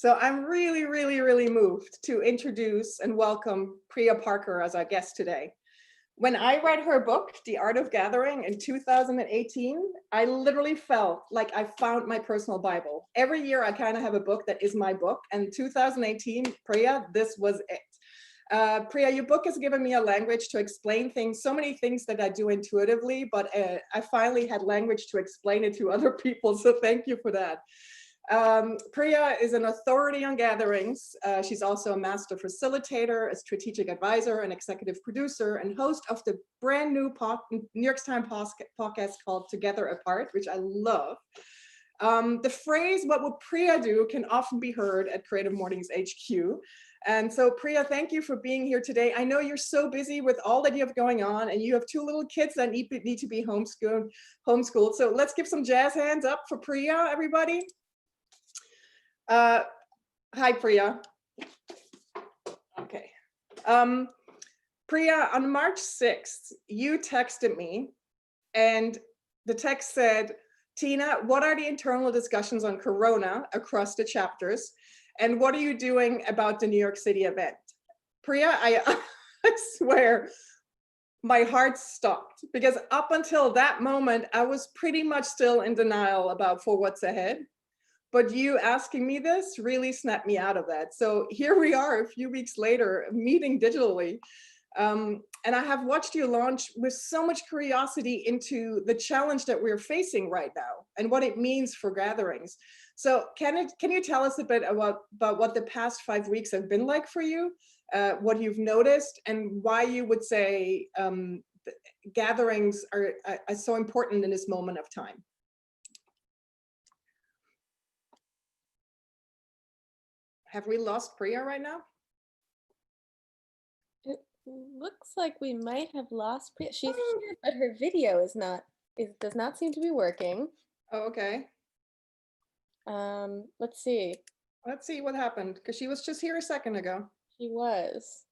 So I'm really, really, really moved to introduce and welcome Priya Parker as our guest today. When I read her book, The Art of Gathering, in 2018, I literally felt like I found my personal Bible. Every year I kind of have a book that is my book, and 2018, Priya, this was it. Priya, your book has given me a language to explain things, so many things that I do intuitively, but I finally had language to explain it to other people, so thank you for that. Priya is an authority on gatherings. She's also a master facilitator, a strategic advisor, an executive producer, and host of the brand new New York Times podcast called Together Apart, which I love. The phrase, "what would Priya do?" can often be heard at Creative Mornings HQ. And so Priya, thank you for being here today. I know you're so busy with all that you have going on, and you have two little kids that need to be homeschooled. So let's give some jazz hands up for Priya, everybody. Hi, Priya. Okay. Priya, on March 6th, you texted me, and the text said, "Tina, what are the internal discussions on Corona across the chapters? And what are you doing about the New York City event?" Priya, I swear, my heart stopped, because up until that moment, I was pretty much still in denial about for what's ahead. But you asking me this really snapped me out of that. So here we are a few weeks later, meeting digitally. And I have watched you launch with so much curiosity into the challenge that we're facing right now and what it means for gatherings. So can you tell us a bit about what the past 5 weeks have been like for you, what you've noticed, and why you would say gatherings are so important in this moment of time? Have we lost Priya right now? It looks like we might have lost Priya. She's here, but her video does not seem to be working. Oh, okay. Let's see. Let's see what happened, because she was just here a second ago. She was.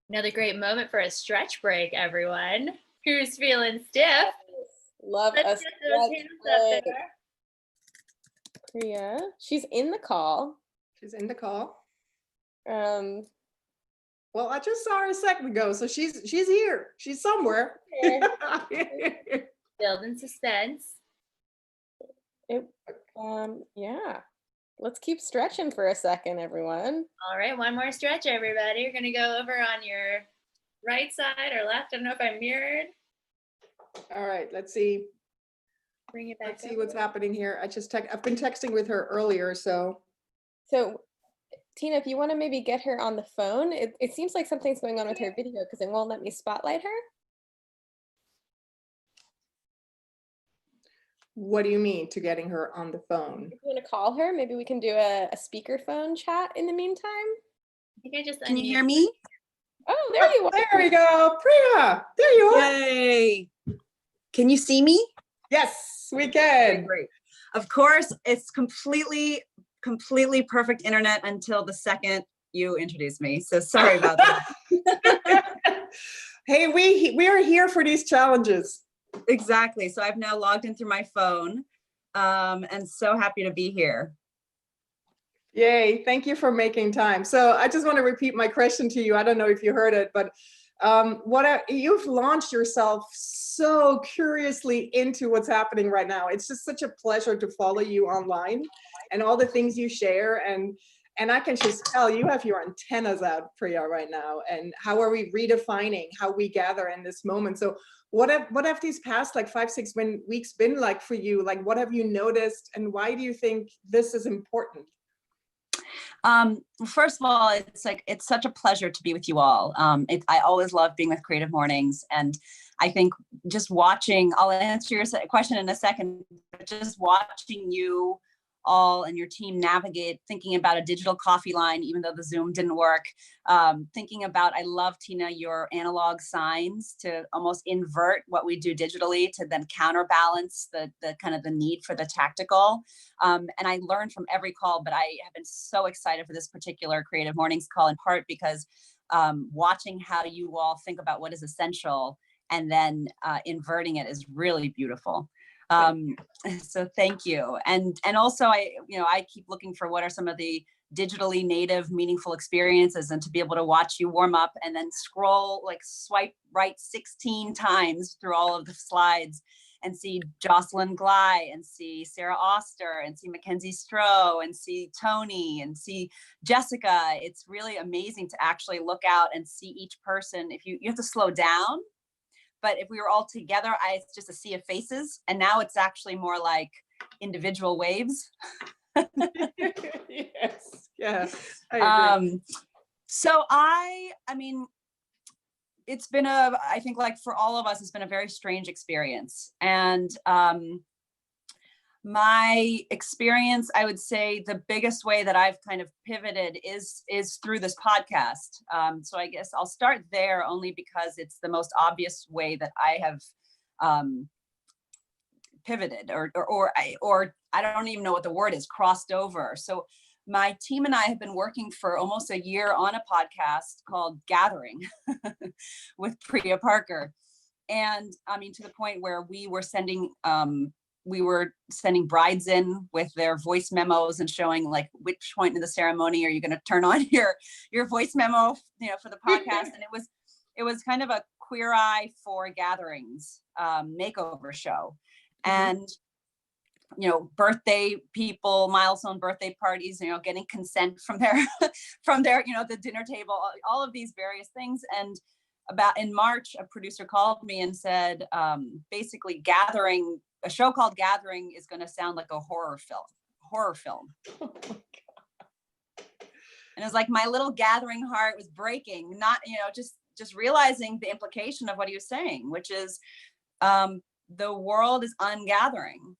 Another great moment for a stretch break, everyone. Who's feeling stiff? Love Let's us. get those hands up there. Priya, she's in the call. She's in the call. Well, I just saw her a second ago, so she's here. She's somewhere. Building suspense. Yeah. Let's keep stretching for a second, everyone. All right, one more stretch, everybody. You're gonna go over on your right side or left. I don't know if I'm mirrored. All right, let's see. Bring it back. Let's see what's happening here. I've been texting with her earlier, so. So, Tina, if you want to maybe get her on the phone, it seems like something's going on with her video because it won't let me spotlight her. What do you mean to getting her on the phone? If you want to call her, maybe we can do a speakerphone chat in the meantime. I think I just Can you hear me? Oh, there you are. There we go. Priya, there you are. Yay. Can you see me? Yes, we can. Great. Of course, it's completely perfect internet until the second you introduce me. So sorry about that. Hey, we are here for these challenges. Exactly. So I've now logged in through my phone, and so happy to be here. Yay, thank you for making time. So I just want to repeat my question to you. I don't know if you heard it, but you've launched yourself so curiously into what's happening right now. It's just such a pleasure to follow you online and all the things you share. And I can just tell you have your antennas out, Priya, right now. And how are we redefining how we gather in this moment? So what have these past like 5-6 weeks been like for you? Like, what have you noticed, and why do you think this is important? First of all, it's such a pleasure to be with you all. I always love being with Creative Mornings, and I think just watching, I'll answer your question in a second, but just watching you all and your team navigate, thinking about a digital coffee line, even though the Zoom didn't work, thinking about, I love, Tina, your analog signs to almost invert what we do digitally to then counterbalance the kind of the need for the tactical. And I learned from every call, but I have been so excited for this particular Creative Mornings call, in part because watching how you all think about what is essential and then inverting it is really beautiful. So thank you. And also I keep looking for what are some of the digitally native meaningful experiences, and to be able to watch you warm up and then swipe right 16 times through all of the slides and see Jocelyn Glei and see Sarah Oster and see Mackenzie Stroh and see Tony and see Jessica. It's really amazing to actually look out and see each person. If you have to slow down, but if we were all together, it's just a sea of faces. And now it's actually more like individual waves. Yes, yeah, I agree. So I mean, it's been I think like for all of us, it's been a very strange experience. And my experience, I would say the biggest way that I've kind of pivoted is through this podcast. So I guess I'll start there only because it's the most obvious way that I have pivoted or I don't even know what the word is, crossed over. So my team and I have been working for almost a year on a podcast called Gathering with Priya Parker. And I mean, to the point where we were sending brides in with their voice memos and showing like which point in the ceremony are you going to turn on your voice memo, for the podcast. And it was kind of a Queer Eye for Gatherings makeover show. And birthday people, milestone birthday parties, getting consent from their the dinner table, all of these various things. And about in March, a producer called me and said, basically Gathering, a show called Gathering is going to sound like a horror film. Oh my God. And it was like my little gathering heart was breaking, not, just realizing the implication of what he was saying, which is the world is ungathering.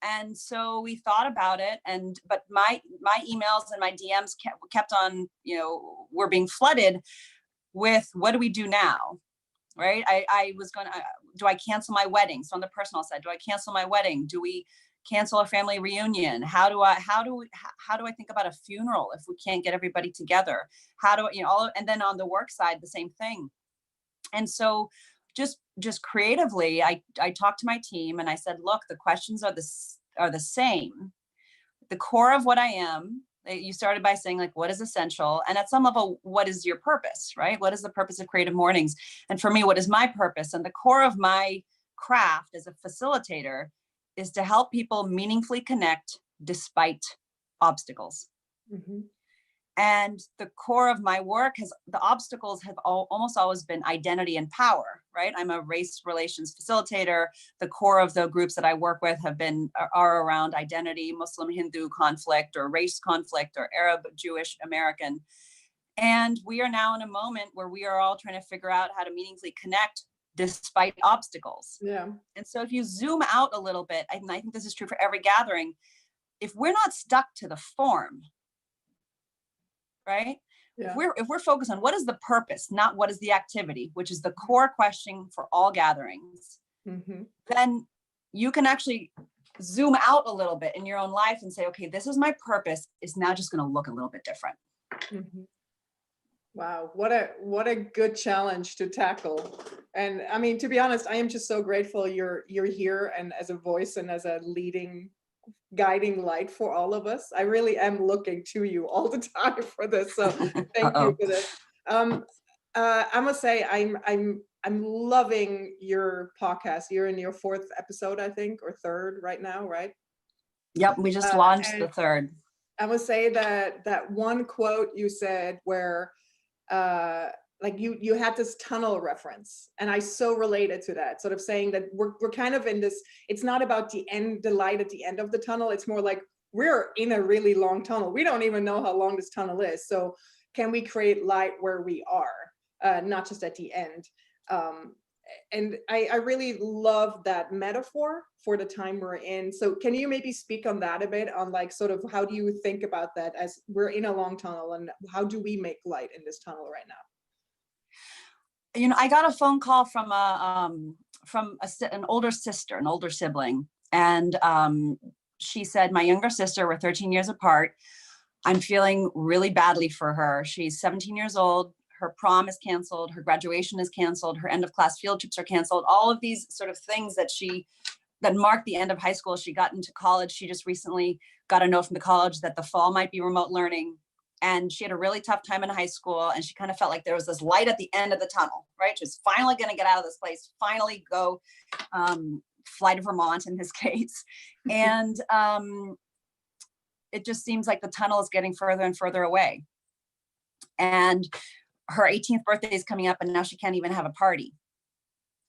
And so we thought about it, but my emails and my DMs kept on, were being flooded with, what do we do now? Right. I was going to, do I cancel my wedding? So on the personal side, do I cancel my wedding? Do we cancel a family reunion? How do I think about a funeral if we can't get everybody together? And then on the work side, the same thing. And so just creatively, I talked to my team and I said, look, the questions are the same. The core of what I am, you started by saying like, what is essential? And at some level, what is your purpose, right? What is the purpose of Creative Mornings? And for me, what is my purpose? And the core of my craft as a facilitator is to help people meaningfully connect despite obstacles. Mm-hmm. And the core of my work the obstacles have almost always been identity and power, right? I'm a race relations facilitator. The core of the groups that I work with are around identity, Muslim-Hindu conflict, or race conflict, or Arab, Jewish, American. And we are now in a moment where we are all trying to figure out how to meaningfully connect despite obstacles. Yeah. And so if you zoom out a little bit, and I think this is true for every gathering, if we're not stuck to the form, right? Yeah. If we're focused on what is the purpose, not what is the activity, which is the core question for all gatherings, mm-hmm. then you can actually zoom out a little bit in your own life and say, okay, this is my purpose. It's now just going to look a little bit different. Mm-hmm. Wow, what a good challenge to tackle. And I mean, to be honest, I am just so grateful you're here and as a voice and as a leading guiding light for all of us. I really am looking to you all the time for this. So thank you for this. I must say I'm loving your podcast. You're in your 4th episode, I think, or 3rd right now, right? Yep, we just launched the 3rd. I must say that one quote you said where like you had this tunnel reference, and I so related to that, sort of saying that we're kind of in this, it's not about the light at the end of the tunnel. It's more like we're in a really long tunnel. We don't even know how long this tunnel is. So can we create light where we are, not just at the end? And I really love that metaphor for the time we're in. So can you maybe speak on that a bit, on like sort of how do you think about that as we're in a long tunnel, and how do we make light in this tunnel right now? I got a phone call from an older sister, an older sibling. And she said, my younger sister, we're 13 years apart. I'm feeling really badly for her. She's 17 years old. Her prom is canceled. Her graduation is canceled. Her end of class field trips are canceled. All of these sort of things that she that marked the end of high school. She got into college. She just recently got a note from the college that the fall might be remote learning. And she had a really tough time in high school. And she kind of felt like there was this light at the end of the tunnel, right? She was finally going to get out of this place, finally go fly to Vermont in this case. And it just seems like the tunnel is getting further and further away. And her 18th birthday is coming up, and now she can't even have a party.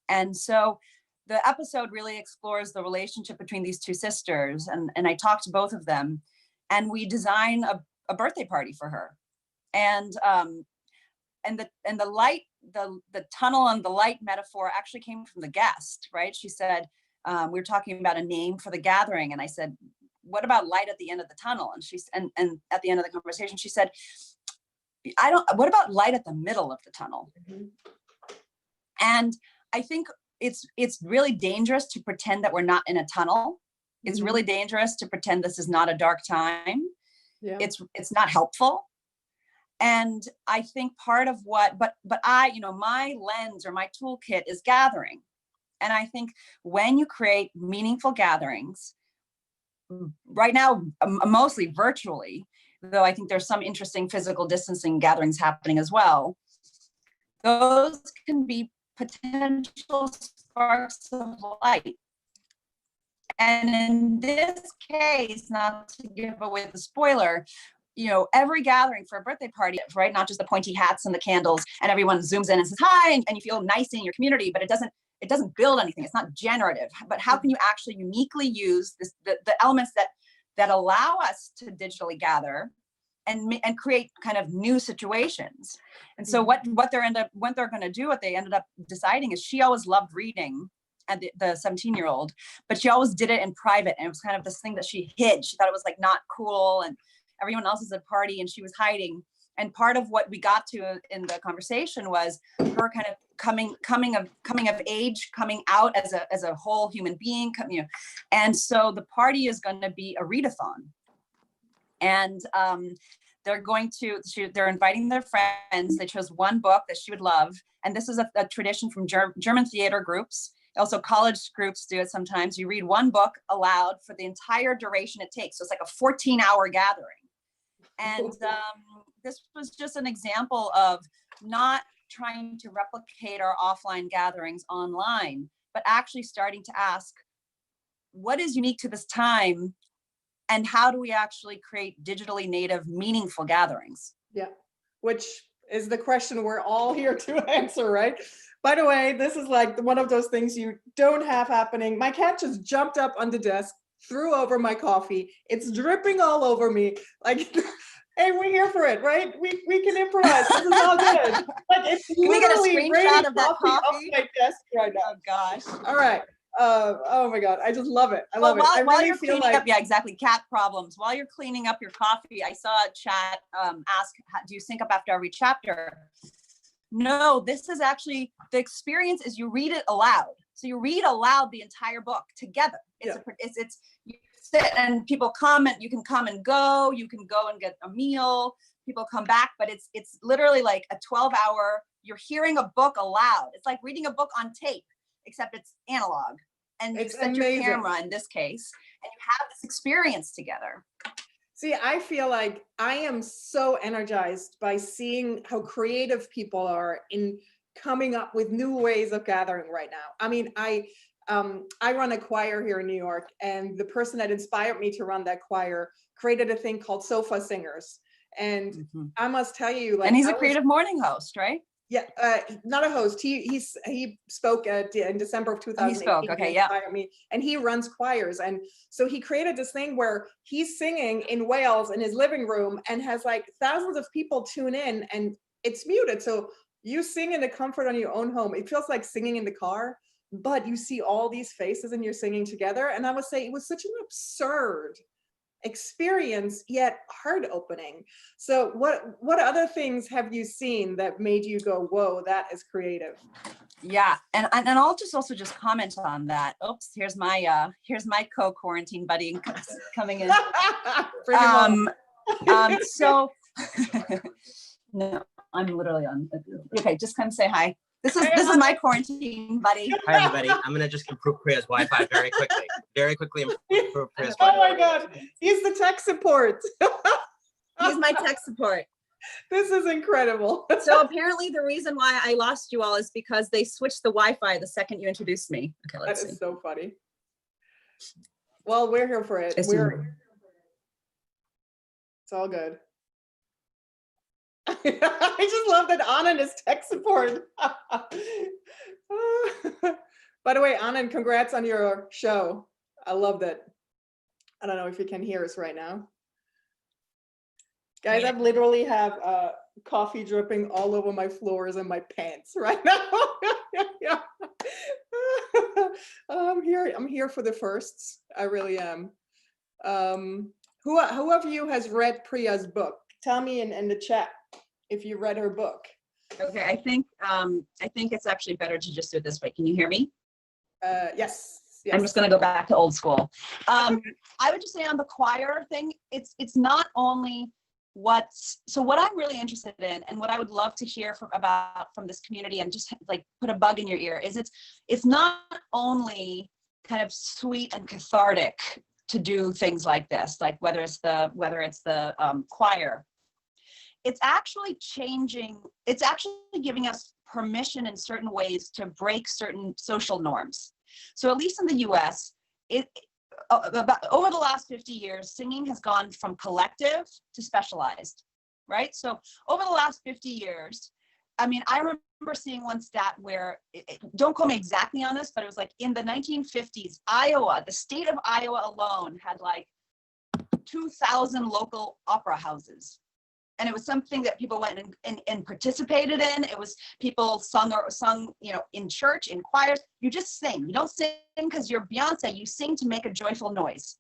And so the episode really explores the relationship between these two sisters. And I talked to both of them, and we design a birthday party for her. And the light, the tunnel and the light metaphor actually came from the guest, right? She said, we were talking about a name for the gathering. And I said, what about light at the end of the tunnel? And and at the end of the conversation, she said, what about light at the middle of the tunnel? Mm-hmm. And I think it's really dangerous to pretend that we're not in a tunnel. It's mm-hmm. really dangerous to pretend this is not a dark time. Yeah. It's not helpful. And I think part of but I, my lens or my toolkit is gathering. And I think when you create meaningful gatherings, right now, mostly virtually, though I think there's some interesting physical distancing gatherings happening as well, those can be potential sparks of light. And in this case, not to give away the spoiler, every gathering for a birthday party, right? Not just the pointy hats and the candles and everyone zooms in and says hi, and you feel nice in your community, but it doesn't build anything. It's not generative. But how can you actually uniquely use the elements that allow us to digitally gather and create kind of new situations? And so what they ended up deciding is, she always loved reading, and the 17-year-old, but she always did it in private. And it was kind of this thing that she hid. She thought it was like not cool, and everyone else is at a party and she was hiding. And part of what we got to in the conversation was her kind of coming of age, coming out as a whole human being, And so the party is going to be a readathon. And they're inviting their friends. They chose one book that she would love. And this is a tradition from German theater groups. Also, college groups do it sometimes. You read one book aloud for the entire duration it takes. So it's like a 14-hour gathering. And this was just an example of not trying to replicate our offline gatherings online, but actually starting to ask, what is unique to this time? And how do we actually create digitally native, meaningful gatherings? Yeah, which is the question we're all here to answer, right? By the way, this is like one of those things you don't have happening. My cat just jumped up on the desk, threw over my coffee. It's dripping all over me. Like, hey, we're here for it, right? We can improvise. This is all good. Like, it's literally raining of that coffee off my desk right now. Oh gosh. All right. Oh my God, I just love it. I love it. I while really you're feel cleaning like up, yeah, exactly. Cat problems. While you're cleaning up your coffee, I saw a chat ask, do you sync up after every chapter? No, this is actually, the experience is you read it aloud. So you read aloud the entire book together. It's you sit and people come, and you can come and go. You can go and get a meal. People come back, but it's literally like a 12-hour. You're hearing a book aloud. It's like reading a book on tape, except it's analog. And you set your camera in this case, and you have this experience together. See, I feel like I am so energized by seeing how creative people are in coming up with new ways of gathering right now. I mean, I run a choir here in New York, and the person that inspired me to run that choir created a thing called Sofa Singers. And I must tell you, like, and he's a Creative Morning host, right? Yeah, not a host. He spoke in December of 2018. He spoke, okay, yeah. And he runs choirs, and so he created this thing where he's singing in Wales in his living room, and has like thousands of people tune in, and it's muted, so you sing in the comfort of your own home. It feels like singing in the car, but you see all these faces, and you're singing together. And I would say it was such an absurd experience, yet heart opening. So what other things have you seen that made you go, whoa, that is creative? Yeah, and I'll also just comment on that. Oops, here's my co-quarantine buddy coming in. So no, I'm literally on. Okay, just come say hi. This is my quarantine buddy. Hi, everybody. I'm gonna just improve Priya's Wi-Fi very quickly. Very quickly improve Priya's Oh Wi-Fi. my God, he's the tech support. He's my tech support. This is incredible. So apparently the reason why I lost you all is because they switched the Wi-Fi the second you introduced me. Okay, That let's see. is so funny. Well, we're here for it. It's all good. I just love that Anand is tech support. By the way, Anand, congrats on your show. I loved it. I don't know if you can hear us right now. Guys, I literally have coffee dripping all over my floors and my pants right now. Yeah. I'm here for the firsts. I really am. Who of you has read Priya's book? Tell me in the chat if you read her book. Okay, I think it's actually better to just do it this way. Can you hear me? Yes. I'm just going to go back to old school. I would just say on the choir thing, it's not only what I'm really interested in, and what I would love to hear from this community, and just like put a bug in your ear, is it's not only kind of sweet and cathartic to do things like this, like whether it's the choir. It's actually giving us permission in certain ways to break certain social norms. So at least in the US, over the last 50 years, singing has gone from collective to specialized, right? So over the last 50 years, I mean, I remember seeing one stat where, don't quote me exactly on this, but it was like in the 1950s, Iowa, the state of Iowa alone had like 2,000 local opera houses. And it was something that people went and participated in. It was people sung, in church, in choirs. You just sing. You don't sing because you're Beyonce. You sing to make a joyful noise.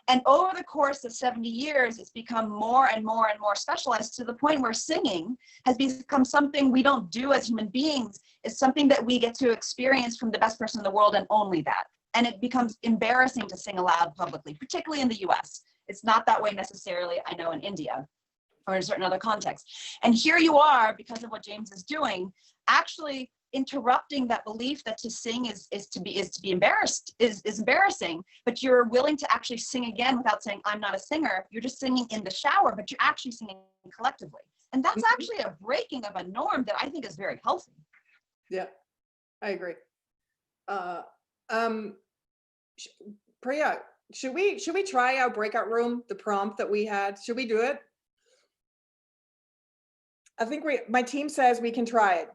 And over the course of 70 years, it's become more and more and more specialized, to the point where singing has become something we don't do as human beings. It's something that we get to experience from the best person in the world, and only that. And it becomes embarrassing to sing aloud publicly, particularly in the US. It's not that way necessarily, I know, in India, or in certain other contexts. And here you are, because of what James is doing, actually interrupting that belief that to sing is to be embarrassing, but you're willing to actually sing again without saying, I'm not a singer. You're just singing in the shower, but you're actually singing collectively. And that's actually a breaking of a norm that I think is very healthy. Yeah, I agree. Priya, should we try our breakout room, the prompt that we had? Should we do it? I think my team says we can try it.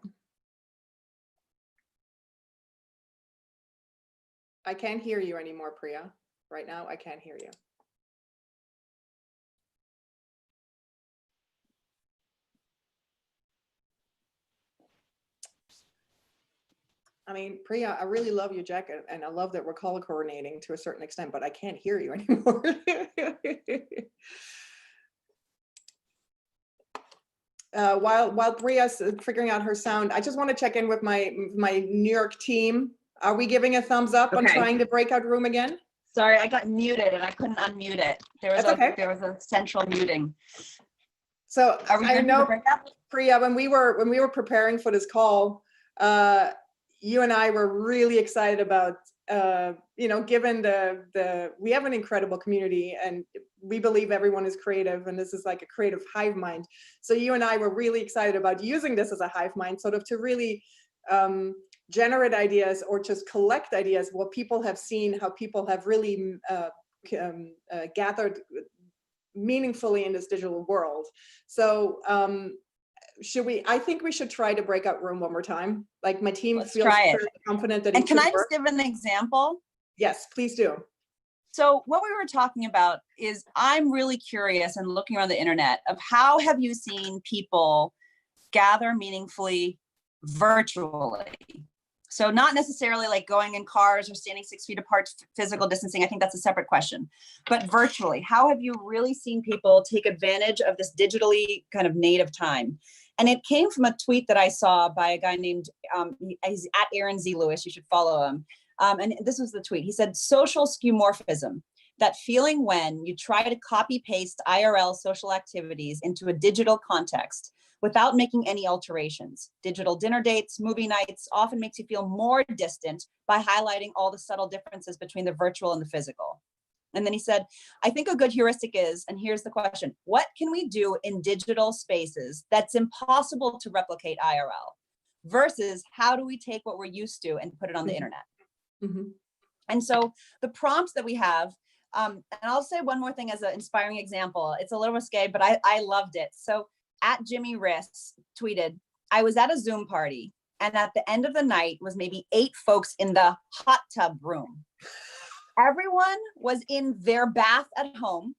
I can't hear you anymore, Priya. Right now, I can't hear you. I mean, Priya, I really love your jacket, and I love that we're color coordinating to a certain extent, but I can't hear you anymore. While Priya's figuring out her sound, I just want to check in with my New York team. Are we giving a thumbs up on trying the breakout room again? Sorry, I got muted and I couldn't unmute it. There was a central muting. So I know, Priya, when we were preparing for this call, you and I were really excited about, given we have an incredible community, and we believe everyone is creative, and this is like a creative hive mind. So you and I were really excited about using this as a hive mind, sort of to really generate ideas, or just collect ideas, what people have seen, how people have really gathered meaningfully in this digital world. So I think we should try to breakout room one more time. Like, my team feels pretty confident that it can should I just work. give an example? Yes, please do. So what we were talking about is, I'm really curious, and looking around the internet, of how have you seen people gather meaningfully virtually? So not necessarily like going in cars or standing 6 feet apart, physical distancing. I think that's a separate question. But virtually, how have you really seen people take advantage of this digitally kind of native time? And it came from a tweet that I saw by a guy named, he's at Aaron Z. Lewis. You should follow him. And this was the tweet. He said, social skeuomorphism, that feeling when you try to copy paste IRL social activities into a digital context, without making any alterations. Digital dinner dates, movie nights often makes you feel more distant by highlighting all the subtle differences between the virtual and the physical. And then he said, I think a good heuristic is, and here's the question, what can we do in digital spaces that's impossible to replicate IRL? Versus how do we take what we're used to and put it on the internet? And so the prompts that we have, and I'll say one more thing as an inspiring example. It's a little risque, but I loved it. So at Jimmy Riss tweeted, I was at a Zoom party and at the end of the night was maybe 8 folks in the hot tub room. Everyone was in their bath at home,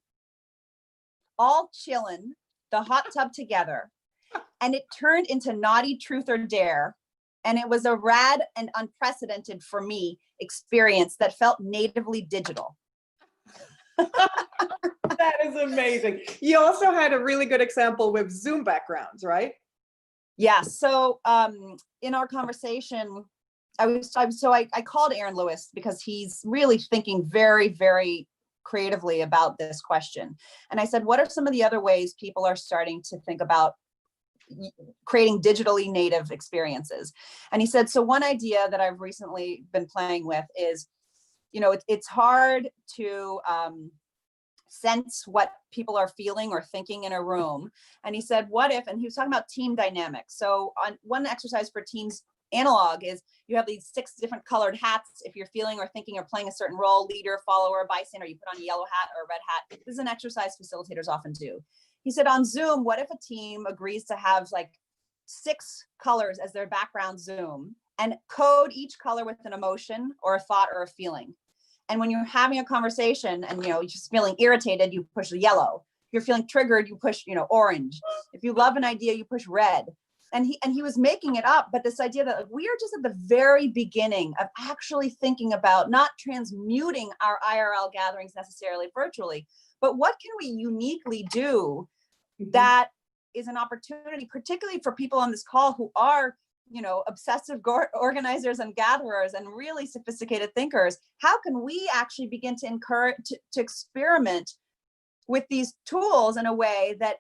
all chilling, the hot tub together. And it turned into naughty truth or dare. And it was a rad and unprecedented for me experience that felt natively digital. That is amazing. You also had a really good example with Zoom backgrounds, right? Yeah. So in our conversation, I called Aaron Lewis because he's really thinking very, very creatively about this question. And I said, what are some of the other ways people are starting to think about creating digitally native experiences? And he said, so one idea that I've recently been playing with is, it's hard to sense what people are feeling or thinking in a room. And he said, what if, and he was talking about team dynamics. So on one exercise for teams analog is you have these 6 different colored hats. If you're feeling or thinking or playing a certain role, leader, follower, bystander, you put on a yellow hat or a red hat. This is an exercise facilitators often do. He said on Zoom, what if a team agrees to have like 6 colors as their background Zoom and code each color with an emotion or a thought or a feeling? And when you're having a conversation and, you're just feeling irritated, you push the yellow. If you're feeling triggered, you push, orange. If you love an idea, you push red. And he was making it up, but this idea that we are just at the very beginning of actually thinking about not transmuting our IRL gatherings necessarily virtually, but what can we uniquely do that is an opportunity, particularly for people on this call who are, obsessive organizers and gatherers and really sophisticated thinkers. How can we actually begin to encourage, to experiment with these tools in a way that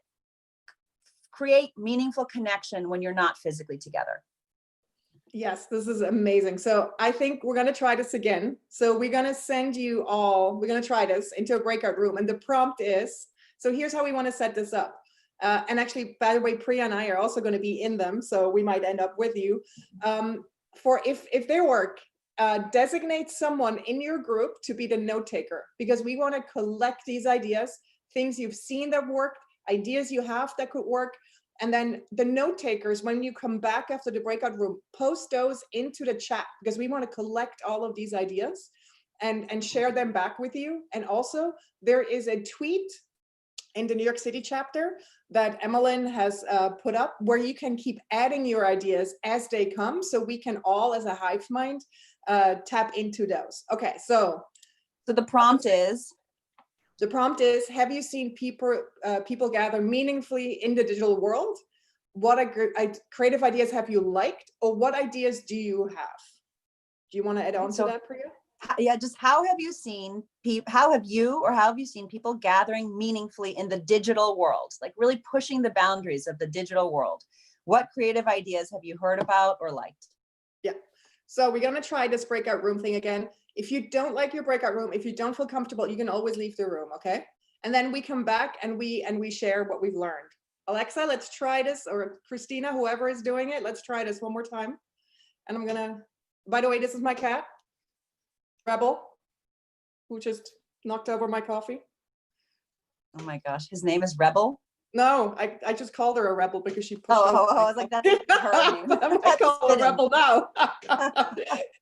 create meaningful connection when you're not physically together? Yes, this is amazing. So I think we're going to try this again. So we're going to send you all, we're going to try this into a breakout room. And the prompt is, so here's how we want to set this up. And actually, by the way, Priya and I are also going to be in them. So we might end up with you. For if they work, designate someone in your group to be the note taker, because we want to collect these ideas, things you've seen that worked, ideas you have that could work. And then the note takers, when you come back after the breakout room, post those into the chat, because we want to collect all of these ideas and share them back with you. And also there is a tweet in the New York City chapter that Emmeline has put up where you can keep adding your ideas as they come. So we can all as a hive mind tap into those. Okay, so the prompt is, have you seen people gather meaningfully in the digital world? What creative ideas have you liked, or what ideas do you have? Do you want to add on to that, Priya? Yeah, just how have you seen people gathering meaningfully in the digital world, like really pushing the boundaries of the digital world? What creative ideas have you heard about or liked? Yeah, so we're going to try this breakout room thing again. If you don't like your breakout room, if you don't feel comfortable, you can always leave the room, okay? And then we come back and we share what we've learned. Alexa, let's try this, or Christina, whoever is doing it, let's try this one more time. And I'm gonna, by the way, this is my cat, Rebel, who just knocked over my coffee. Oh my gosh, his name is Rebel? No, I just called her a rebel because she pushed I was like, that's her name. I call her Rebel now.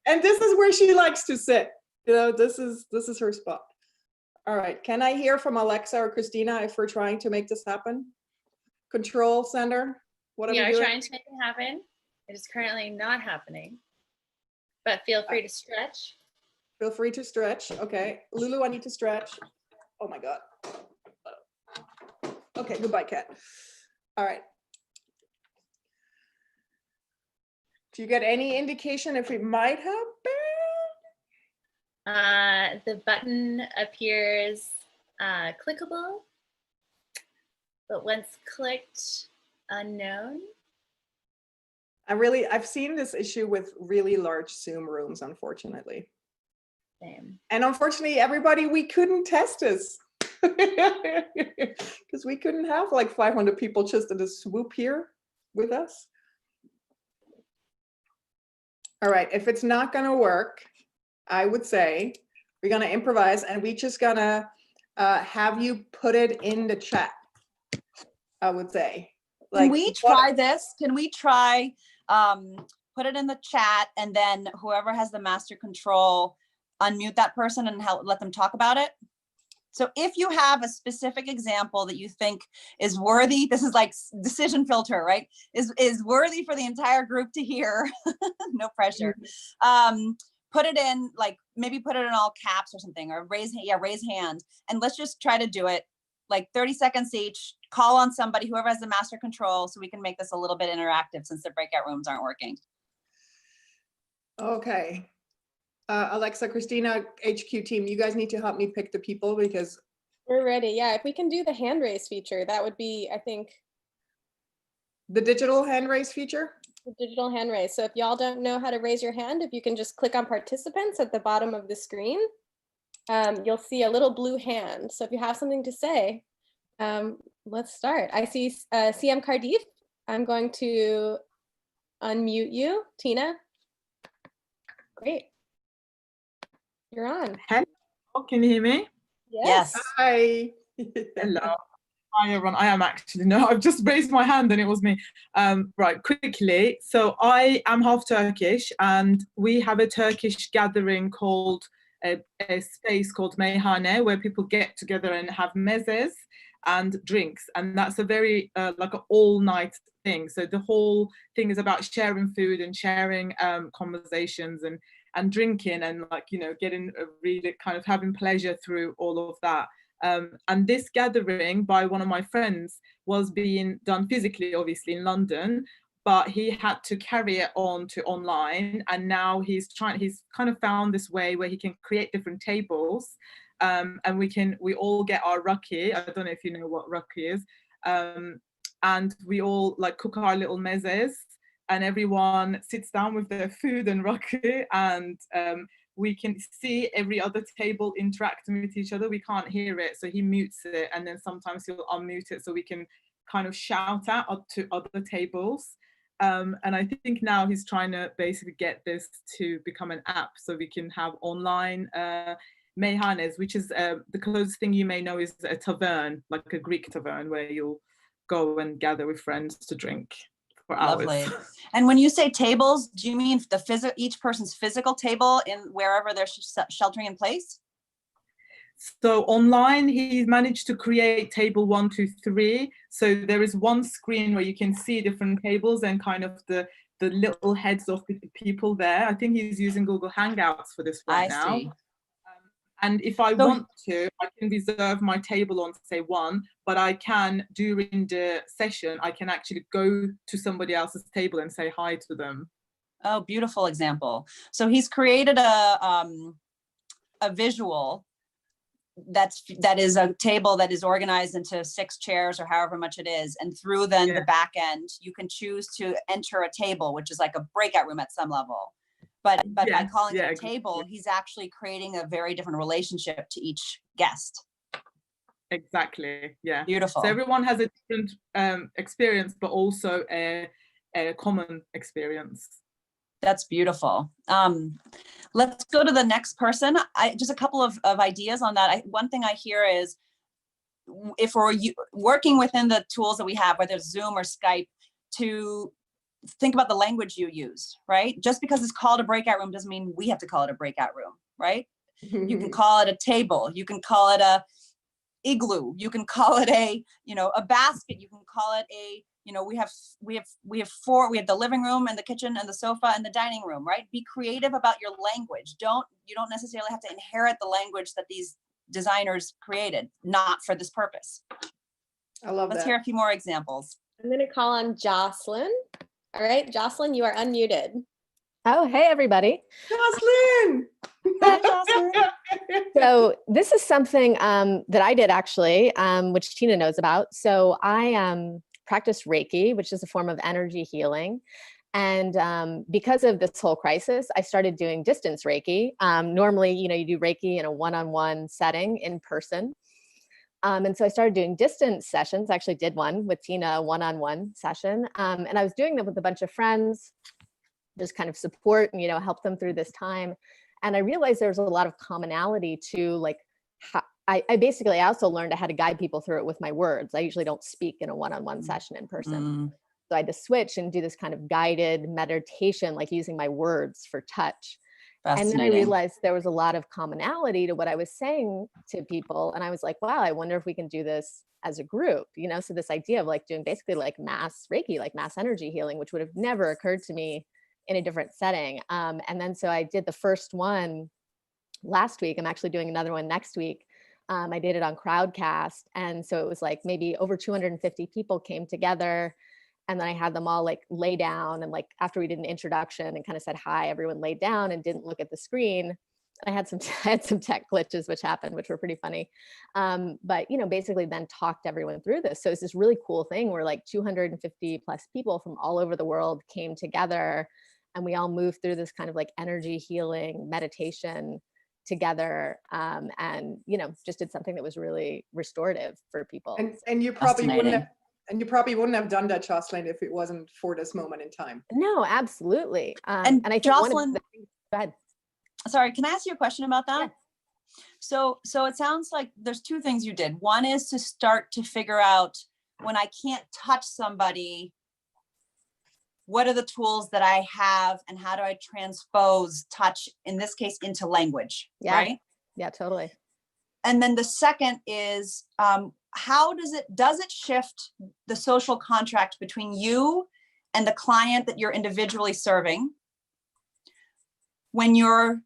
And this is where she likes to sit. This is her spot. All right, can I hear from Alexa or Christina if we're trying to make this happen? Control center, what are we We are doing? trying to make it happen. It is currently not happening, but feel free to stretch. Feel free to stretch. Okay, Lulu, I need to stretch. Oh my God. Okay, goodbye, cat. All right. Do you get any indication if it might happen? The button appears clickable, but once clicked, Unknown. I've seen this issue with really large Zoom rooms, unfortunately. Same. And unfortunately, everybody, we couldn't test this. Because we couldn't have like 500 people just in a swoop here with us. All right, if it's not gonna work, I would say we're gonna improvise and we just gonna have you put it in the chat, I would say. Can we try this? Can we try, put it in the chat and then whoever has the master control, unmute that person and let them talk about it? So if you have a specific example that you think is worthy, this is like decision filter, right? Is worthy for the entire group to hear, no pressure. Put it in, like maybe put it in all caps or something, or raise hand. And let's just try to do it like 30 seconds each, call on somebody, whoever has the master control, so we can make this a little bit interactive since the breakout rooms aren't working. Okay. Alexa, Christina, HQ team, you guys need to help me pick the people because We're ready. Yeah, if we can do the hand raise feature, that would be, I think, the digital hand raise feature. the digital hand raise. So if y'all don't know how to raise your hand, if you can just click on participants at the bottom of the screen, you'll see a little blue hand. So if you have something to say, let's start. I see CM Cardiff. I'm going to unmute you. Tina. Great. You're on. Hello, can you hear me? Yes. Hi. Hello. Hi everyone. I am actually, no, I've just raised my hand and it was me. Right, quickly. So I am half Turkish and we have a Turkish gathering called a space called Meyhane where people get together and have mezes and drinks, and that's a very like an all-night thing. So the whole thing is about sharing food and sharing conversations and drinking and, like, you know, getting a really kind of having pleasure through all of that. And this gathering by one of my friends was being done physically, obviously in London, but he had to carry it on to online, and now he's kind of found this way where he can create different tables, and we all get our raki. I don't know if you know what raki is, and we all like cook our little mezes, and everyone sits down with their food and raki, and we can see every other table interacting with each other. We can't hear it, so he mutes it, and then sometimes he'll unmute it so we can kind of shout out up to other tables. And I think now he's trying to basically get this to become an app so we can have online meyhanes, which is the closest thing you may know is a tavern, like a Greek tavern where you'll go and gather with friends to drink for hours. Lovely. And when you say tables, do you mean each person's physical table in wherever they're sheltering in place? So online, he managed to create table 1, 2, 3. So there is one screen where you can see different tables and kind of the little heads of the people there. I think he's using Google Hangouts for this right now. I see. And if I want to, I can reserve my table on, say, 1, but I can, during the session, I can actually go to somebody else's table and say hi to them. Oh, beautiful example. So he's created a visual that is a table that is organized into 6 chairs or however much it is, and through then the back end you can choose to enter a table, which is like a breakout room at some level, but by calling it a table, he's actually creating a very different relationship to each guest. Exactly. Yeah, beautiful. So everyone has a different experience, but also a common experience. That's beautiful. Let's go to the next person. Just a couple of ideas on that. One thing I hear is, if we're working within the tools that we have, whether it's Zoom or Skype, to think about the language you use, right? Just because it's called a breakout room doesn't mean we have to call it a breakout room, right? You can call it a table. You can call it a igloo. You can call it a basket. You can call it a, we have 4, we have the living room and the kitchen and the sofa and the dining room, right? Be creative about your language. You don't necessarily have to inherit the language that these designers created, not for this purpose. I love that. Let's hear a few more examples. I'm going to call on Jocelyn. All right, Jocelyn, you are unmuted. Oh, hey, everybody. Jocelyn! Hi, Jocelyn. So this is something that I did actually, which Tina knows about. So I practice Reiki, which is a form of energy healing. And because of this whole crisis, I started doing distance Reiki. Normally, you do Reiki in a one-on-one setting in person. And so I started doing distance sessions. I actually did one with Tina, one-on-one session. And I was doing them with a bunch of friends, just kind of support and, help them through this time. And I realized there was a lot of commonality to like, I also learned how to guide people through it with my words. I usually don't speak in a one-on-one session in person. So I had to switch and do this kind of guided meditation, like using my words for touch. And then I realized there was a lot of commonality to what I was saying to people. And I was like, wow, I wonder if we can do this as a group, So this idea of like doing basically like mass Reiki, like mass energy healing, which would have never occurred to me in a different setting. And then so I did the first one last week. I'm actually doing another one next week. I did it on Crowdcast. And so it was like maybe over 250 people came together. And then I had them all like lay down, and like after we did an introduction and kind of said hi, everyone laid down and didn't look at the screen. I had some tech glitches which happened, which were pretty funny. But basically then talked everyone through this. So it's this really cool thing where like 250 plus people from all over the world came together, and we all moved through this kind of like energy healing meditation together, and just did something that was really restorative for people. And you probably wouldn't have done that, Jocelyn, if it wasn't for this moment in time. No, absolutely. And I think Jocelyn, go ahead. Sorry, can I ask you a question about that? Yeah. So it sounds like there's two things you did. One is to start to figure out, when I can't touch somebody, what are the tools that I have, and how do I transpose touch, in this case, into language, right? Yeah, totally. And then the second is, how does it shift the social contract between you and the client that you're individually serving when you're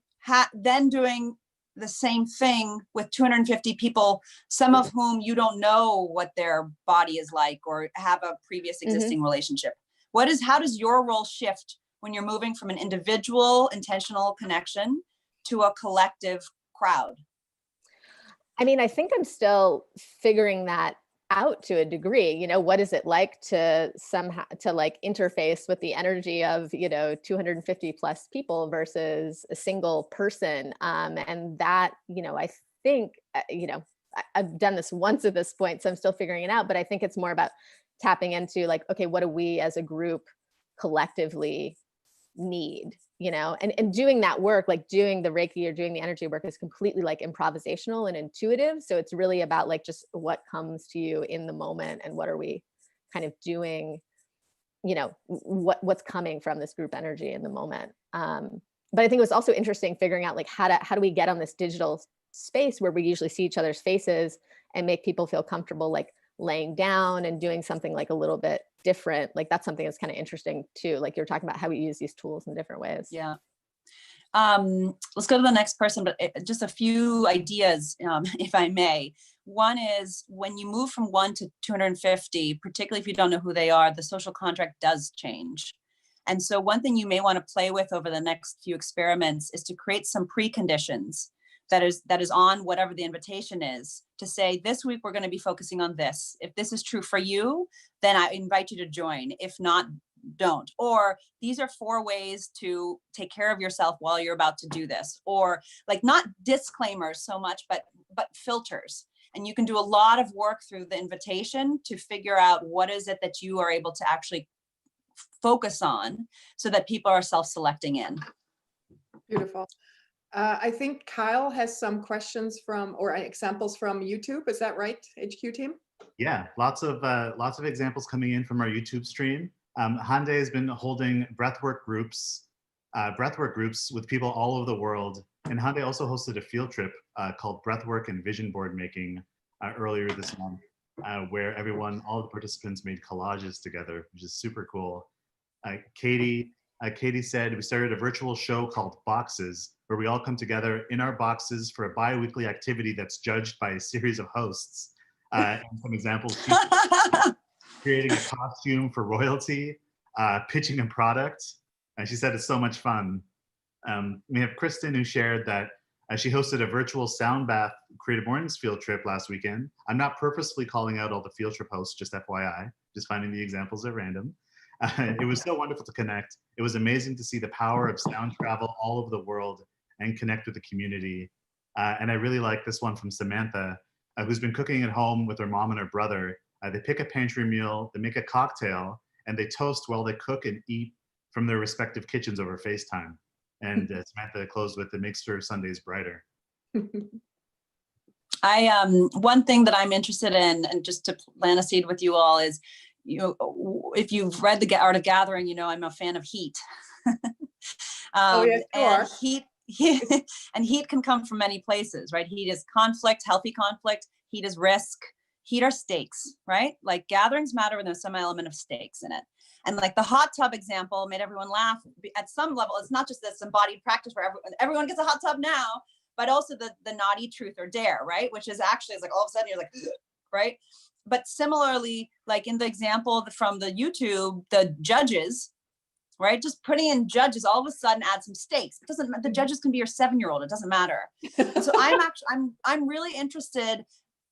then doing the same thing with 250 people, some of whom you don't know what their body is like or have a previous existing relationship? How does your role shift when you're moving from an individual intentional connection to a collective crowd? I mean, I think I'm still figuring that out to a degree. What is it like to like interface with the energy of 250 plus people versus a single person, and that I think I've done this once at this point, so I'm still figuring it out, but I think it's more about tapping into like, okay, what do we as a group collectively need, and doing that work, like doing the Reiki or doing the energy work, is completely like improvisational and intuitive. So it's really about like just what comes to you in the moment, and what are we kind of doing, what's coming from this group energy in the moment. But I think it was also interesting figuring out like how do we get on this digital space where we usually see each other's faces and make people feel comfortable like laying down and doing something like a little bit different. Like that's something that's kind of interesting too. Like you're talking about how we use these tools in different ways. Yeah. Let's go to the next person, but just a few ideas, if I may. One is, when you move from 1 to 250, particularly if you don't know who they are, the social contract does change. And so one thing you may want to play with over the next few experiments is to create some preconditions that is on whatever the invitation is, to say, this week we're going to be focusing on this. If this is true for you, then I invite you to join. If not, don't. Or these are 4 ways to take care of yourself while you're about to do this. Or like, not disclaimers so much, but filters. And you can do a lot of work through the invitation to figure out what is it that you are able to actually focus on, so that people are self-selecting in. Beautiful. I think Kyle has some questions or examples from YouTube. Is that right, HQ team? Yeah, lots of examples coming in from our YouTube stream. Hande has been holding breathwork groups with people all over the world. And Hande also hosted a field trip called Breathwork and Vision Board Making earlier this month, where all the participants made collages together, which is super cool. Katie said, we started a virtual show called Boxes, where we all come together in our boxes for a bi-weekly activity that's judged by a series of hosts. And some examples, creating a costume for royalty, pitching a product. And she said it's so much fun. We have Kristen, who shared that she hosted a virtual sound bath Creative Mornings field trip last weekend. I'm not purposefully calling out all the field trip hosts, just FYI. just finding the examples at random. It was so wonderful to connect. It was amazing to see the power of sound travel all over the world and connect with the community. And I really like this one from Samantha, who's been cooking at home with her mom and her brother. They pick a pantry meal, they make a cocktail, and they toast while they cook and eat from their respective kitchens over FaceTime. And Samantha closed with, it makes her Sundays brighter. One thing that I'm interested in, and just to plant a seed with you all, is, you know, if you've read The Art of Gathering, you know I'm a fan of heat. Oh, yes, you are. And heat can come from many places, right? Heat is conflict, healthy conflict. Heat is risk. Heat are stakes, right? Like gatherings matter when there's some element of stakes in it. And like the hot tub example made everyone laugh. At some level, it's not just this embodied practice where everyone gets a hot tub now, but also the naughty truth or dare, right? Which is actually, it's like all of a sudden you're like, right? But similarly, like in the example from the YouTube, the judges, right? Just putting in judges all of a sudden adds some stakes. It doesn't, the judges can be your 7-year-old, it doesn't matter. So I'm really interested.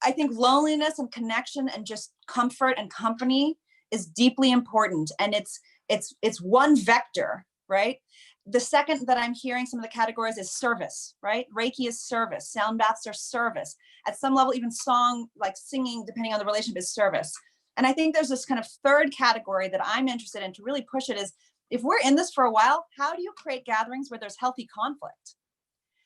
I think loneliness and connection and just comfort and company is deeply important. And it's one vector, right? The second that I'm hearing some of the categories is service, right? Reiki is service, sound baths are service. At some level, even song, like singing, depending on the relationship, is service. And I think there's this kind of third category that I'm interested in to really push it is, if we're in this for a while, how do you create gatherings where there's healthy conflict?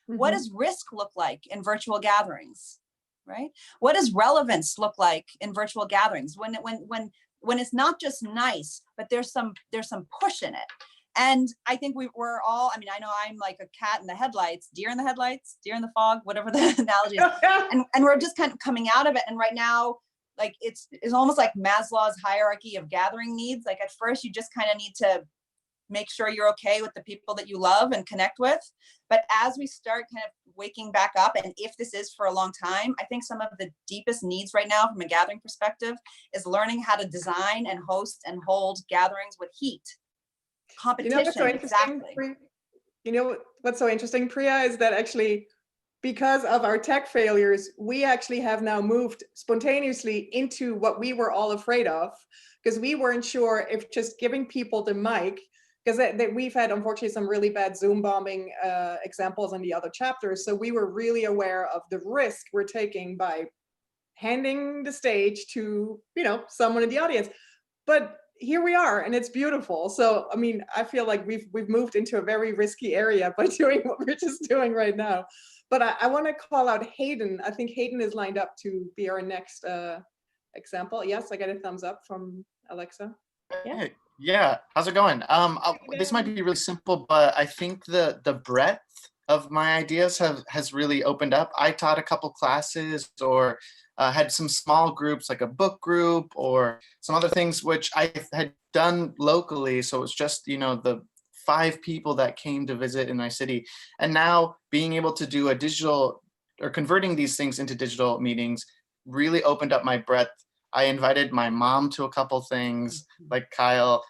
Mm-hmm. What does risk look like in virtual gatherings, right? What does relevance look like in virtual gatherings when it's not just nice, but there's some push in it? And I think we're all, I mean, I know I'm like a cat in the headlights, deer in the headlights, deer in the fog, whatever the analogy is. And we're just kind of coming out of it. And right now, like it's almost like Maslow's hierarchy of gathering needs. Like at first you just kind of need to make sure you're okay with the people that you love and connect with. But as we start kind of waking back up, and if this is for a long time, I think some of the deepest needs right now from a gathering perspective is learning how to design and host and hold gatherings with heat. Competition, what's so interesting, exactly. What's so interesting, Priya, is that actually because of our tech failures, we actually have now moved spontaneously into what we were all afraid of, because we weren't sure if just giving people the mic, because we've had unfortunately some really bad Zoom bombing examples in the other chapters. So we were really aware of the risk we're taking by handing the stage to, someone in the audience. But here we are, and it's beautiful. So, I mean, I feel like we've moved into a very risky area by doing what we're just doing right now. But I want to call out Hayden. I think Hayden is lined up to be our next example. Yes, I get a thumbs up from Alexa. Yeah. How's it going? This might be really simple, but I think the breadth of my ideas has really opened up. I taught a couple classes or had some small groups, like a book group or some other things, which I had done locally. So it's just, the 5 people that came to visit in my city. And now being able to do a digital or converting these things into digital meetings really opened up my breadth. I invited my mom to a couple things like Kyle,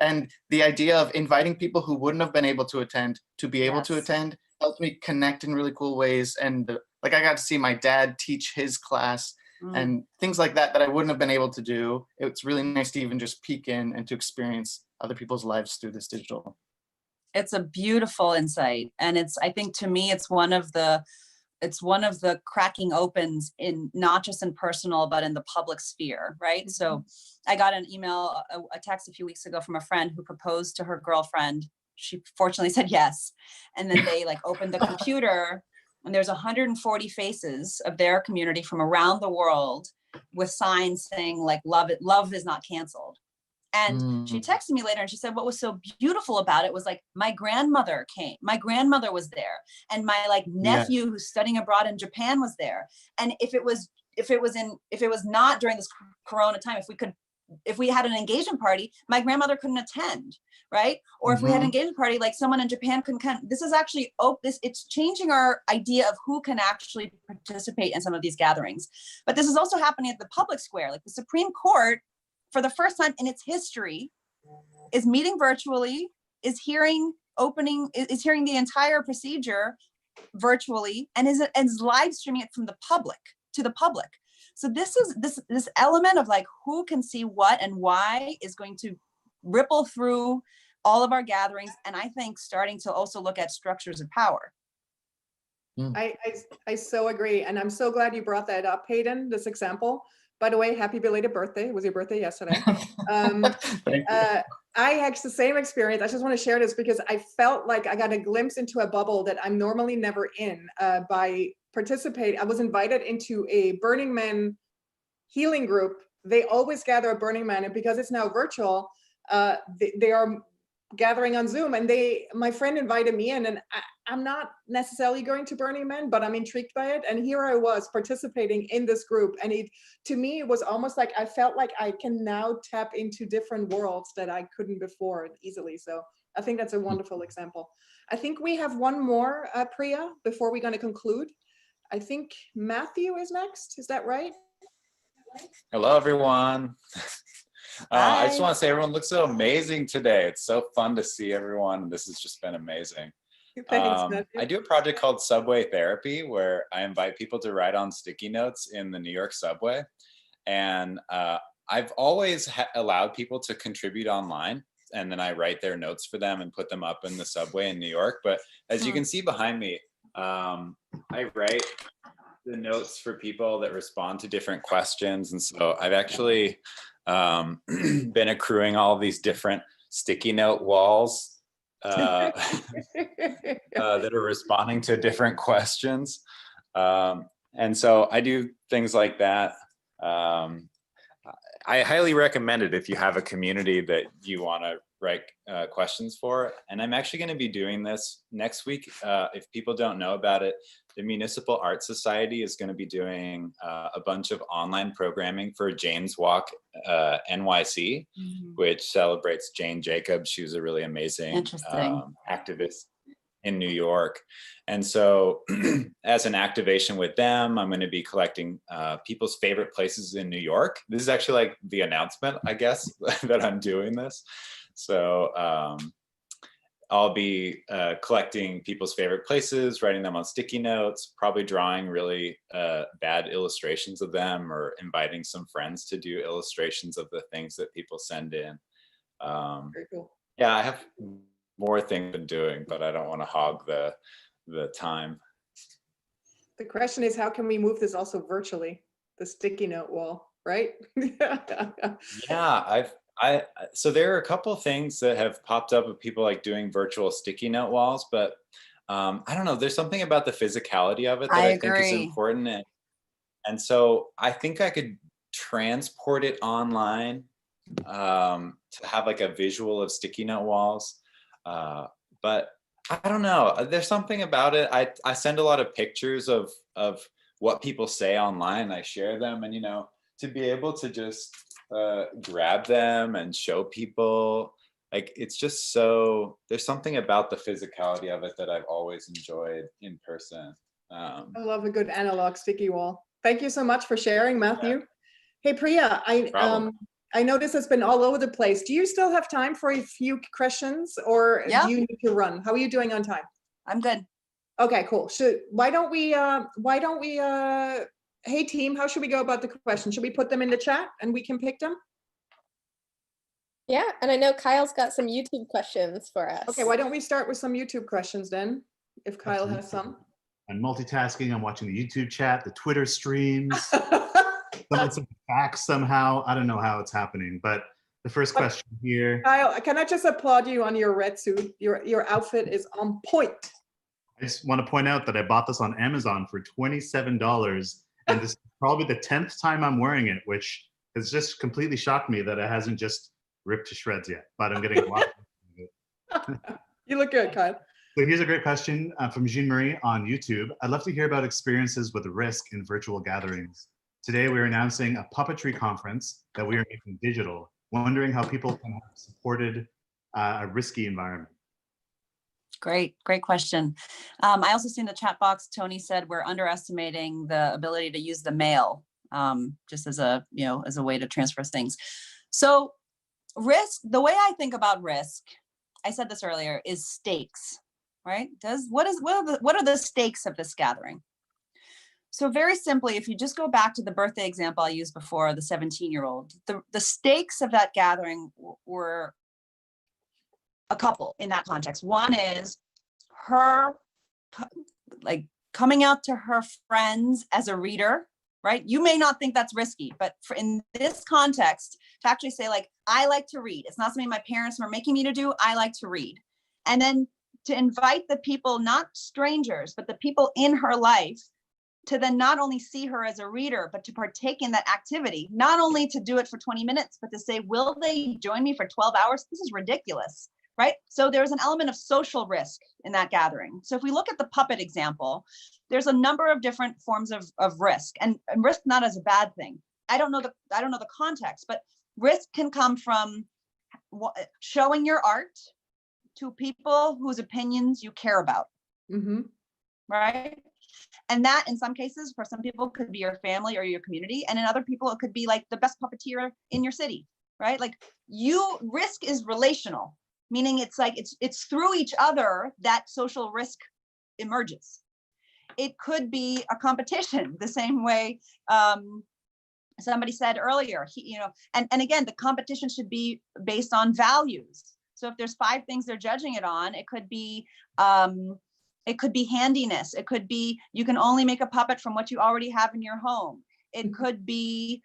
and the idea of inviting people who wouldn't have been able to attend to be able to attend helped me connect in really cool ways. And like I got to see my dad teach his class and things like that I wouldn't have been able to do. It's really nice to even just peek in and to experience other people's lives through this digital. It's a beautiful insight. And I think to me, it's one of the cracking opens in not just in personal, but in the public sphere, right? Mm-hmm. So I got an email, a text a few weeks ago from a friend who proposed to her girlfriend. She fortunately said yes. And then they opened the computer and there's 140 faces of their community from around the world with signs saying love is not canceled. And she texted me later and she said, what was so beautiful about it was my grandmother came. My grandmother was there. And my nephew who's studying abroad in Japan was there. And if it was not during this Corona time, if we had an engagement party, my grandmother couldn't attend, right? Or if we had an engagement party, someone in Japan couldn't come. This is actually, it's changing our idea of who can actually participate in some of these gatherings. But this is also happening at the public square. The Supreme Court, for the first time in its history, is meeting virtually, is hearing the entire procedure virtually, and is live streaming it from the public to the public. So this element of like who can see what and why is going to ripple through all of our gatherings. And I think starting to also look at structures of power. I so agree. And I'm so glad you brought that up, Hayden, this example. By the way, happy belated birthday. It was your birthday yesterday. Thank you. I had the same experience. I just want to share this because I felt like I got a glimpse into a bubble that I'm normally never in by participating. I was invited into a Burning Man healing group. They always gather at Burning Man, and because it's now virtual, they are gathering on Zoom, and my friend invited me in, and I'm not necessarily going to Burning Man, but I'm intrigued by it. And here I was participating in this group, and to me, it was almost like I felt like I can now tap into different worlds that I couldn't before easily. So I think that's a wonderful example. I think we have one more, Priya, before we're going to conclude. I think Matthew is next. Is that right? Hello, everyone. I just want to say everyone looks so amazing today. It's so fun to see everyone. This has just been amazing. Thanks, Matthew. I do a project called Subway Therapy where I invite people to write on sticky notes in the New York subway. And I've always allowed people to contribute online, and then I write their notes for them and put them up in the subway in New York. But as you can see behind me, I write the notes for people that respond to different questions. And so I've actually been accruing all of these different sticky note walls that are responding to different questions. And so I do things like that. I highly recommend it if you have a community that you want to write questions for. And I'm actually going to be doing this next week. If people don't know about it, the Municipal Art Society is going to be doing a bunch of online programming for Jane's Walk NYC, which celebrates Jane Jacobs. She was a really amazing activist in New York. And so as an activation with them, I'm going to be collecting people's favorite places in New York. This is actually like the announcement, I guess, that I'm doing this. So I'll be collecting people's favorite places, writing them on sticky notes, probably drawing really bad illustrations of them, or inviting some friends to do illustrations of the things that people send in. Very cool. Yeah, I have more things I'm doing, but I don't want to hog the time. The question is, how can we move this also virtually? The sticky note wall, right? Yeah, so there are a couple of things that have popped up of people like doing virtual sticky note walls, but I don't know, there's something about the physicality of it that I think is important. And so I think I could transport it online to have like a visual of sticky note walls. But I don't know, there's something about it. I send a lot of pictures of what people say online. I share them, and, you know, to be able to just grab them and show people, like, it's just so, there's something about the physicality of it that I've always enjoyed in person. I love a good analog sticky wall. Thank you so much for sharing, Matthew. Yeah. Hey, Priya, I know this has been all over the place. Do you still have time for a few questions, or do you need to run? How are you doing on time? I'm good. Okay, cool. Why don't we, hey team, how should we go about the questions? Should we put them in the chat and we can pick them? Yeah, and I know Kyle's got some YouTube questions for us. Okay, why don't we start with some YouTube questions then, if Kyle has some. I'm multitasking, I'm watching the YouTube chat, the Twitter streams. Someone's back somehow. I don't know how it's happening, but the first question here. Kyle, can I just applaud you on your red suit? Your outfit is on point. I just want to point out that I bought this on Amazon for $27, and this is probably the 10th time I'm wearing it, which has just completely shocked me that it hasn't just ripped to shreds yet, but I'm getting a lot of it. You look good, Kyle. So here's a great question from Jean-Marie on YouTube. I'd love to hear about experiences with risk in virtual gatherings. Today, we're announcing a puppetry conference that we are making digital, wondering how people can have supported a risky environment. Great question. I also see in the chat box, Tony said we're underestimating the ability to use the mail just as a way to transfer things. So risk, the way I think about risk, I said this earlier, is stakes, right? What are the stakes of this gathering? So very simply, if you just go back to the birthday example I used before, the 17-year-old, the stakes of that gathering were a couple in that context. One is her like coming out to her friends as a reader, right? You may not think that's risky, but in this context, to actually say like, I like to read. It's not something my parents were making me to do. I like to read. And then to invite the people, not strangers, but the people in her life to then not only see her as a reader, but to partake in that activity, not only to do it for 20 minutes, but to say, will they join me for 12 hours? This is ridiculous, right? So there's an element of social risk in that gathering. So if we look at the puppet example, there's a number of different forms of risk, and risk not as a bad thing. I don't know the context, but risk can come from showing your art to people whose opinions you care about, right? And that in some cases, for some people, could be your family or your community. And in other people, it could be like the best puppeteer in your city, right? Like risk is relational, meaning it's like, it's through each other that social risk emerges. It could be a competition the same way somebody said earlier, and again, the competition should be based on values. So if there's 5 things they're judging it on, it could be handiness. It could be, you can only make a puppet from what you already have in your home. It could be,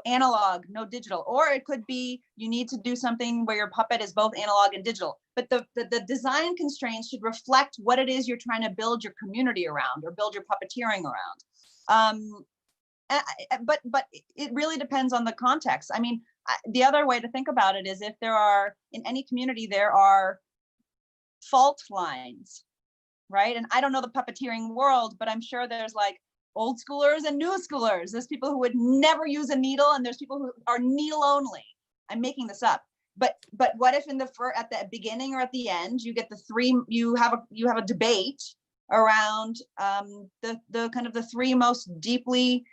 analog, no digital, or it could be, you need to do something where your puppet is both analog and digital. But the design constraints should reflect what it is you're trying to build your community around or build your puppeteering around. But it really depends on the context. I mean, the other way to think about it is if in any community, there are fault lines, right? And I don't know the puppeteering world, but I'm sure there's like old schoolers and new schoolers. There's people who would never use a needle, and there's people who are needle only. I'm making this up. But what if at the beginning or at the end, you get you have a debate around the kind of the 3 most deeply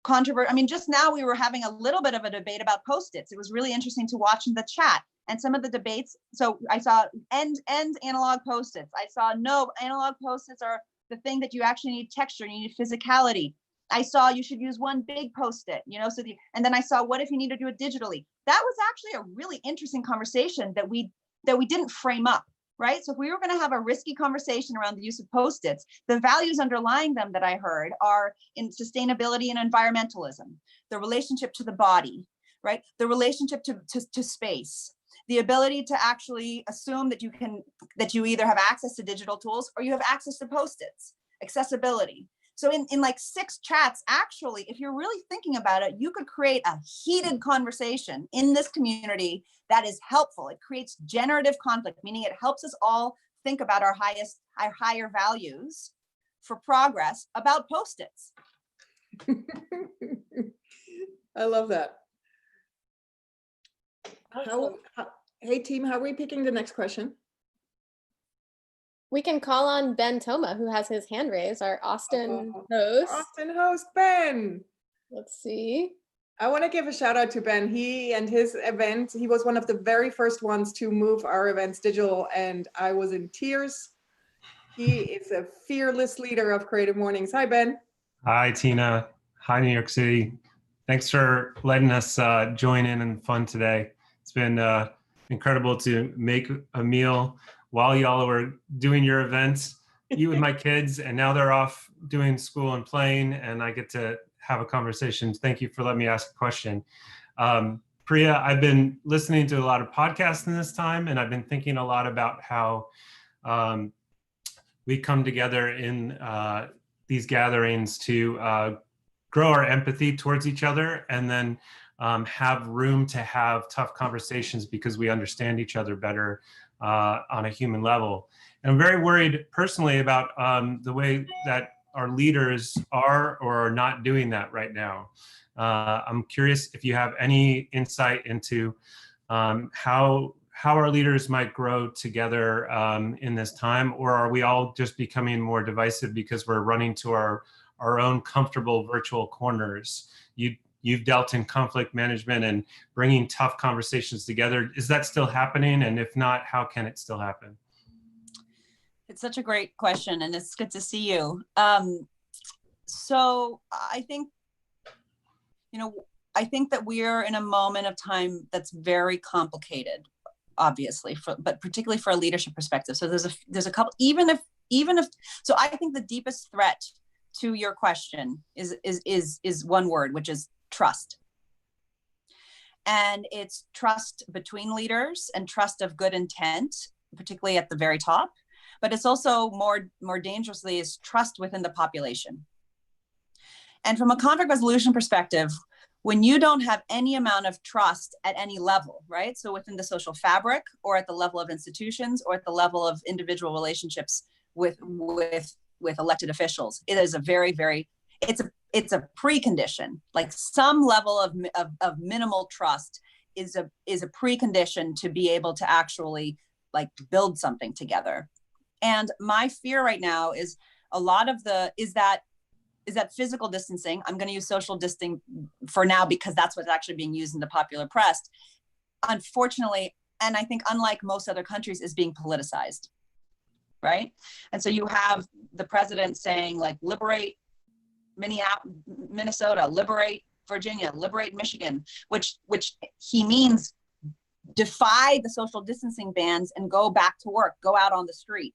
controversial. I mean, just now we were having a little bit of a debate about Post-its. It was really interesting to watch in the chat. And some of the debates, so I saw end analog Post-its. I saw no, analog Post-its are the thing that you actually need texture, you need physicality. I saw you should use one big Post-it, and then I saw, what if you need to do it digitally? That was actually a really interesting conversation that we didn't frame up, right? So if we were going to have a risky conversation around the use of Post-its, the values underlying them that I heard are in sustainability and environmentalism, the relationship to the body, right? The relationship to space, the ability to actually assume that you either have access to digital tools or you have access to Post-its, accessibility. So in like 6 chats, actually, if you're really thinking about it, you could create a heated conversation in this community that is helpful. It creates generative conflict, meaning it helps us all think about our higher values for progress about Post-its. I love that. Hey team, how are we picking the next question? We can call on Ben Toma, who has his hand raised, our Austin host. Austin host, Ben. Let's see. I want to give a shout out to Ben. He and his event, he was one of the very first ones to move our events digital, and I was in tears. He is a fearless leader of Creative Mornings. Hi, Ben. Hi, Tina. Hi, New York City. Thanks for letting us join in fun today. It's been incredible to make a meal while y'all were doing your events, eat with my kids, and now they're off doing school and playing, and I get to have a conversation. Thank you for letting me ask a question. Priya, I've been listening to a lot of podcasts in this time, and I've been thinking a lot about how we come together in these gatherings to grow our empathy towards each other, and then have room to have tough conversations because we understand each other better on a human level. And I'm very worried personally about the way that our leaders are or are not doing that right now. I'm curious if you have any insight into how our leaders might grow together in this time, or are we all just becoming more divisive because we're running to our own comfortable virtual corners? You've dealt in conflict management and bringing tough conversations together. Is that still happening? And if not, how can it still happen? It's such a great question, and it's good to see you. So I think, I think that we're in a moment of time that's very complicated, obviously, but particularly for a leadership perspective. So there's a couple, even if, so I think the deepest threat to your question is one word, which is trust. And it's trust between leaders and trust of good intent, particularly at the very top. But it's also more dangerously is trust within the population. And from a conflict resolution perspective, when you don't have any amount of trust at any level, right? So within the social fabric, or at the level of institutions, or at the level of individual relationships with elected officials, it is a very, very, it's a precondition. Like some level of minimal trust is a precondition to be able to actually like build something together. And my fear right now is a lot of is that physical distancing. I'm going to use social distancing for now because that's what's actually being used in the popular press. Unfortunately, and I think unlike most other countries, is being politicized, right? And so you have the president saying like, liberate Minnesota, liberate Virginia, liberate Michigan, which he means defy the social distancing bans and go back to work, go out on the street.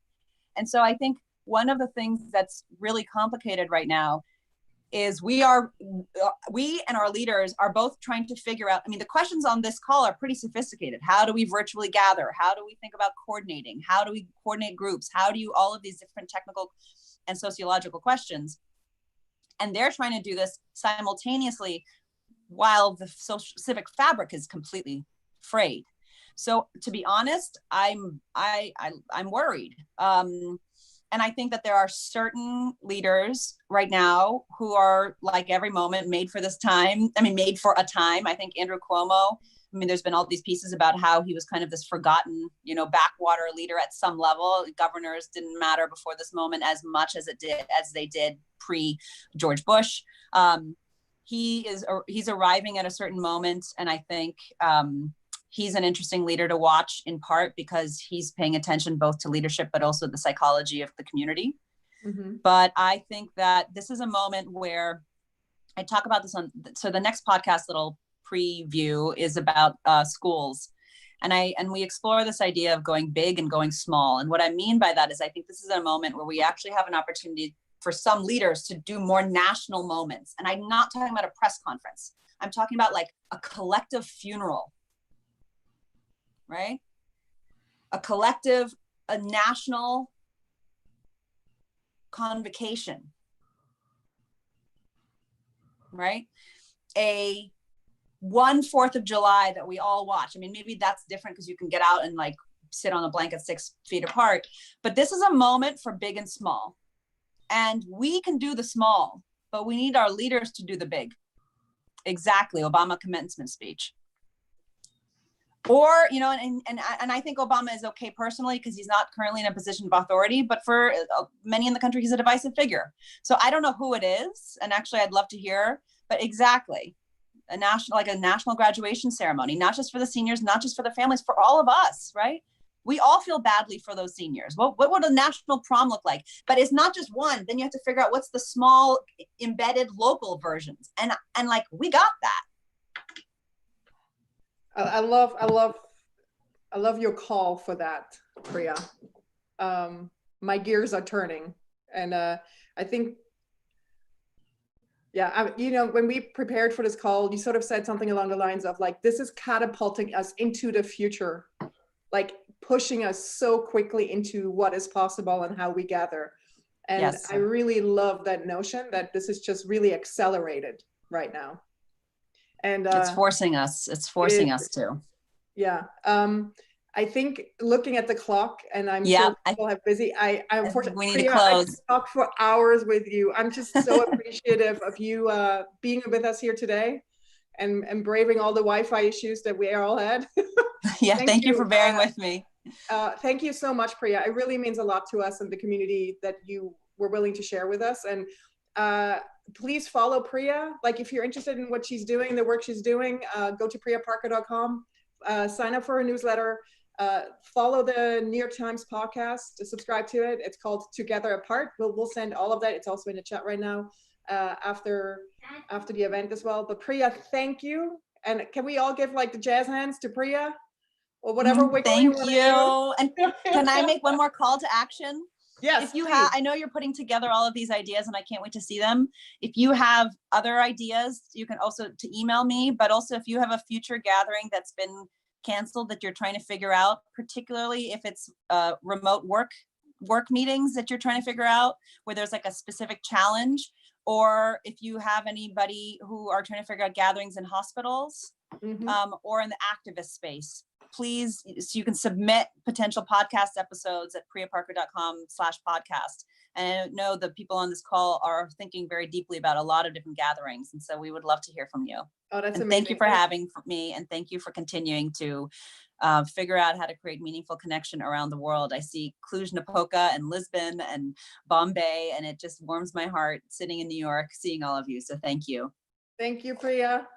And so I think one of the things that's really complicated right now is we and our leaders are both trying to figure out, I mean, the questions on this call are pretty sophisticated. How do we virtually gather? How do we think about coordinating? How do we coordinate groups? How do you, all of these different technical and sociological questions. And they're trying to do this simultaneously while the social civic fabric is completely frayed. So to be honest, I'm worried. And I think that there are certain leaders right now who are like every moment made for this time. I mean, made for a time. I think Andrew Cuomo, I mean, there's been all these pieces about how he was kind of this forgotten, backwater leader at some level. Governors didn't matter before this moment as much as they did pre-George Bush. He's arriving at a certain moment. And I think, he's an interesting leader to watch, in part because he's paying attention both to leadership, but also the psychology of the community. Mm-hmm. But I think that this is a moment where I talk about this so the next podcast little preview is about schools. And we explore this idea of going big and going small. And what I mean by that is I think this is a moment where we actually have an opportunity for some leaders to do more national moments. And I'm not talking about a press conference. I'm talking about like a collective funeral. Right? A national convocation, right? A 4th of July that we all watch. I mean, maybe that's different because you can get out and like sit on a blanket 6 feet apart, but this is a moment for big and small. And we can do the small, but we need our leaders to do the big. Exactly, Obama commencement speech. Or, and I think Obama is okay personally because he's not currently in a position of authority, but for many in the country, he's a divisive figure. So I don't know who it is. And actually, I'd love to hear, but exactly a national graduation ceremony, not just for the seniors, not just for the families, for all of us, right? We all feel badly for those seniors. What would a national prom look like? But it's not just one. Then you have to figure out what's the small embedded local versions. And like, we got that. I love your call for that, Priya. My gears are turning, and I think, when we prepared for this call, you sort of said something along the lines of like, this is catapulting us into the future, like pushing us so quickly into what is possible and how we gather. And yes. I really love that notion that this is just really accelerated right now. And it's forcing us to. Yeah. I think looking at the clock, and I'm sure people have busy. I unfortunately, we need to close. I could talk for hours with you. I'm just so appreciative of you being with us here today, and braving all the Wi-Fi issues that we all had. Yeah, thank you for bearing with me. Thank you so much, Priya. It really means a lot to us and the community that you were willing to share with us. And please follow Priya. Like if you're interested in what she's doing, the work she's doing, go to priyaparker.com, sign up for her newsletter, follow the New York Times podcast, subscribe to it. It's called Together Apart. We'll send all of that. It's also in the chat right now. after the event as well. But Priya, thank you. And can we all give like the jazz hands to Priya or whatever wiggle Thank wanna you. And do? can I make one more call to action? Yes, If you please. have, I know you're putting together all of these ideas and I can't wait to see them. If you have other ideas, you can also to email me, but also if you have a future gathering that's been canceled that you're trying to figure out, particularly if it's remote work meetings that you're trying to figure out where there's like a specific challenge, or if you have anybody who are trying to figure out gatherings in hospitals or in the activist space, please, so you can submit potential podcast episodes at priyaparker.com/podcast. And I know the people on this call are thinking very deeply about a lot of different gatherings. And so we would love to hear from you. Oh, that's and amazing. Thank you for having me. And thank you for continuing to figure out how to create meaningful connection around the world. I see Cluj-Napoca and Lisbon and Bombay, and it just warms my heart sitting in New York, seeing all of you. So thank you. Thank you, Priya.